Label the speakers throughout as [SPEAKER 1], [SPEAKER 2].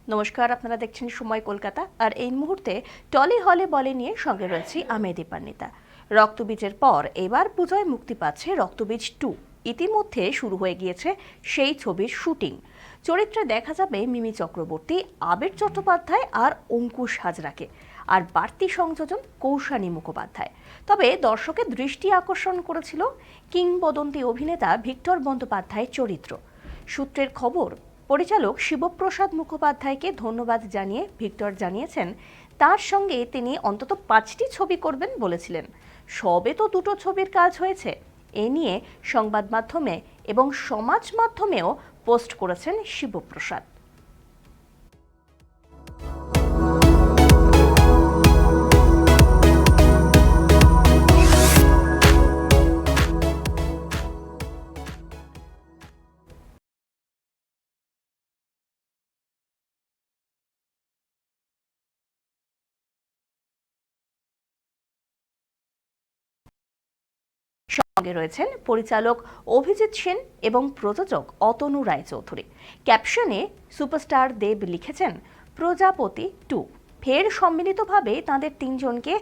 [SPEAKER 1] নমস্কার, আপনারা দেখছেন সময় কলকাতা। আর এই মুহূর্তে টলি হলে বলে নিয়ে সঙ্গে রয়েছি আমি দীপান্বিতা। রক্তবীজের পর এবার পুজোয় মুক্তি পাচ্ছে রক্তবীজ 2। ইতিমধ্যে শুরু হয়ে গিয়েছে সেই ছবির শুটিং। চরিত্রে দেখা যাবে মিমি চক্রবর্তী, আবির চট্টোপাধ্যায় আর অঙ্কুশ হাজরাকে, আর বাড়তি সংযোজন কৌশানী মুখোপাধ্যায়। তবে দর্শকের দৃষ্টি আকর্ষণ করেছিল কিংবদন্তি অভিনেতা ভিক্টর বন্দ্যোপাধ্যায়ের চরিত্র। সূত্রের খবর, পরিচালক শিবপ্রসাদ মুখোপাধ্যায়কে ধন্যবাদ জানিয়ে ভিক্টর জানিয়েছেন তার সঙ্গে তিনি অন্তত 5টি ছবি করবেন বলেছিলেন। সবে তো 2টো ছবির কাজ হয়েছে। এ নিয়ে সংবাদ মাধ্যমে এবং সমাজ মাধ্যমেও পোস্ট করেছেন শিবপ্রসাদ। সঙ্গে রয়েছেন পরিচালক অভিজিৎ সেন এবং প্রযোজক অতনু রায়চৌধুরী। ক্যাপশনে সুপারস্টার দেব লিখেছেন, প্রজাপতি 2 ফের সম্মিলিতভাবে তাদের 3জনকে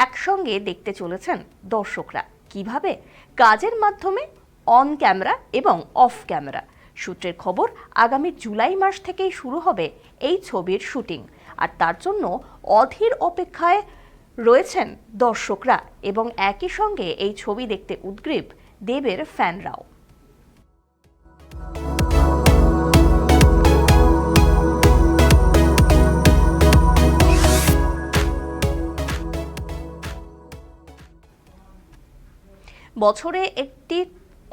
[SPEAKER 1] একসঙ্গে দেখতে চলেছেন দর্শকরা। কিভাবে? কাজের মাধ্যমে, অন ক্যামেরা এবং অফ ক্যামেরা। সূত্রের খবর, আগামী জুলাই মাস থেকেই শুরু হবে এই ছবির শুটিং। আর তার জন্য অধীর অপেক্ষায় রয়েছেন দর্শকরা এবং একই সঙ্গে এই ছবি দেখতে উদগ্রীব দেবের ফ্যানরাও। বছরে একটি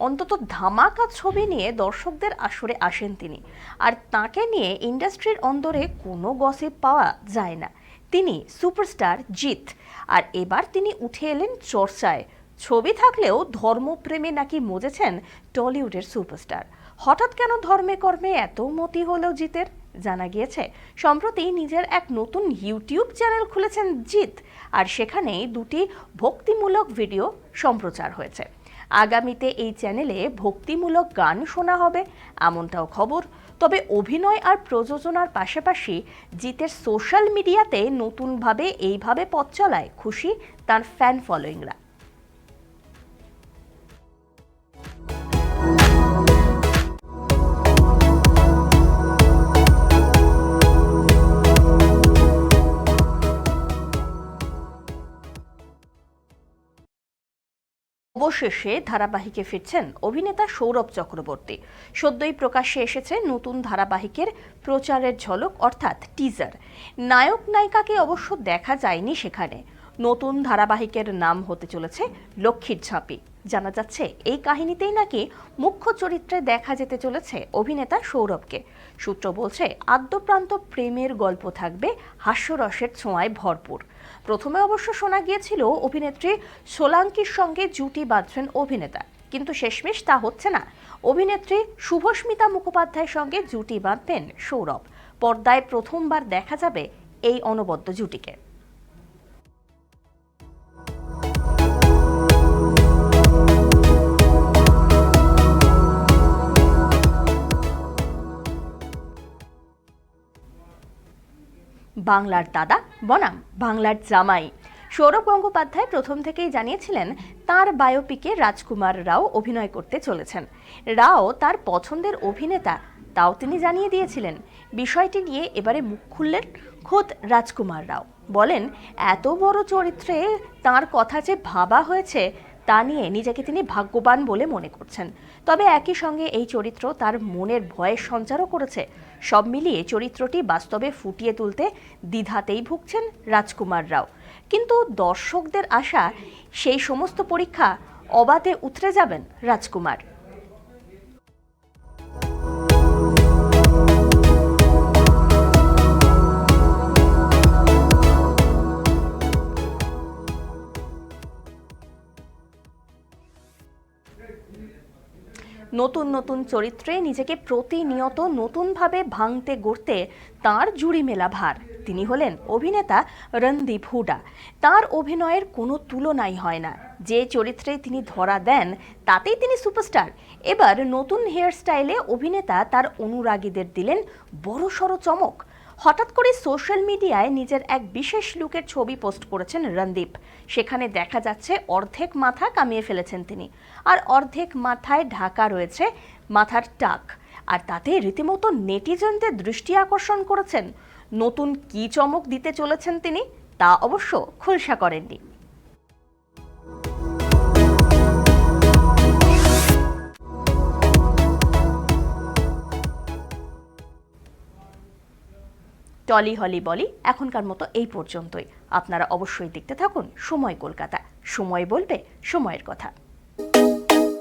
[SPEAKER 1] অন্তত ধামাকা ছবি নিয়ে দর্শকদের আসরে আসেন তিনি, আর তাকে নিয়ে ইন্ডাস্ট্রির অন্দরে কোনো গসিপ পাওয়া যায় না। তিনি সুপারস্টার জিৎ, আর এবার তিনি উঠে এলেন চর্চায়। ছবি থাকলেও ধর্মপ্রেমে নাকি মজেছেন টলিউডের সুপারস্টার। হঠাৎ কেন ধর্মে কর্মে এত মতি হলো জিতের? জানা গিয়েছে সম্প্রতি নিজের এক নতুন ইউটিউব চ্যানেল খুলেছেন জিৎ, আর সেখানে 2টি ভক্তিমূলক ভিডিও সম্প্রচার হয়েছে। আগামীতে এই চ্যানেলে ভক্তিমূলক গান শোনা হবে এমনটাও খবর। তবে অভিনয় আর প্রযোজনার পাশাপাশি জিতের সোশ্যাল মিডিয়াতে নতুনভাবে এইভাবে পথ চলায় খুশি তার ফ্যান ফলোয়িংরা। অবশেষে ধারাবাহিকে ফিরছেন অভিনেতা সৌরভ চক্রবর্তী। সদ্যই প্রকাশ্যে এসেছে নতুন ধারাবাহিকের প্রচারের ঝলক, অর্থাৎ টিজার। নায়ক নায়িকাকে অবশ্য দেখা যায়নি সেখানে। নতুন ধারাবাহিকের নাম হতে চলেছে লক্ষ্মীর ঝাঁপি। জানা যাচ্ছে এই কাহিনীতেই নাকি মুখ্য চরিত্রে দেখা যেতে চলেছে অভিনেতা সৌরভকে। সূত্র বলছে আদ্যপ্রান্ত প্রেমের গল্প থাকবে, হাস্যরসের ছোঁয়ায় ভরপুর। প্রথমে অবশ্য শোনা গিয়েছিল অভিনেত্রী সোলাঙ্কির সঙ্গে জুটি বাঁধবেন অভিনেতা, কিন্তু শেষমেশ তা হচ্ছে না। অভিনেত্রী শুভস্মিতা মুখোপাধ্যায়ের সঙ্গে জুটি বাঁধবেন সৌরভ। পর্দায় প্রথমবার দেখা যাবে এই অনবদ্য জুটিকে। বাংলার দাদা বনাম বাংলার জামাই। সৌরভ গঙ্গোপাধ্যায় প্রথম থেকেই জানিয়েছিলেন তার বায়োপিকে রাজকুমার রাও অভিনয় করতে চলেছেন। রাও তার পছন্দের অভিনেতা, তাও তিনি জানিয়ে দিয়েছিলেন। বিষয়টি নিয়ে এবারে মুখ খুললেন খোদ রাজকুমার রাও। বলেন, এত বড় চরিত্রে তার কথা যে ভাবা হয়েছে তা নিয়ে নিজেকে তিনি ভাগ্যবান বলে মনে করছেন। তবে একই সঙ্গে এই চরিত্র তার মনের ভয়ের সঞ্চারও করেছে। সব মিলিয়ে চরিত্রটি বাস্তবে ফুটিয়ে তুলতে দ্বিধাতেই ভুগছেন রাজকুমার রাও। কিন্তু দর্শকদের আশা, সেই সমস্ত পরীক্ষা অবাধে উতরে যাবেন রাজকুমার। নতুন নতুন চরিত্রে নিজেকে প্রতিনিয়ত নতুনভাবে ভাঙতে গড়তে তাঁর জুড়ি মেলা ভার। তিনি হলেন অভিনেতা রণদীপ হুডা। তার অভিনয়ের কোনো তুলনাই হয় না। যে চরিত্রে তিনি ধরা দেন তাতেই তিনি সুপারস্টার। এবার নতুন হেয়ার স্টাইলে অভিনেতা তার অনুরাগীদের দিলেন বড়সড় চমক। হঠাৎ করে সোশ্যাল মিডিয়ায় নিজের এক বিশেষ লুকের ছবি পোস্ট করেছেন রণদীপ। সেখানে দেখা যাচ্ছে অর্ধেক মাথা কামিয়ে ফেলেছেন তিনি, আর অর্ধেক মাথায় ঢাকা রয়েছে মাথার টাক। আর তাতে রীতিমতো নেটিজনদের দৃষ্টি আকর্ষণ করেছেন। নতুন কি চমক দিতে চলেছেন তিনি, তা অবশ্য খোলসা করেননি। টলি হলি বলি এখনকার মতো এই পর্যন্তই। আপনারা অবশ্যই দেখতে থাকুন সময় কলকাতা। সময় বলবে সময়ের কথা।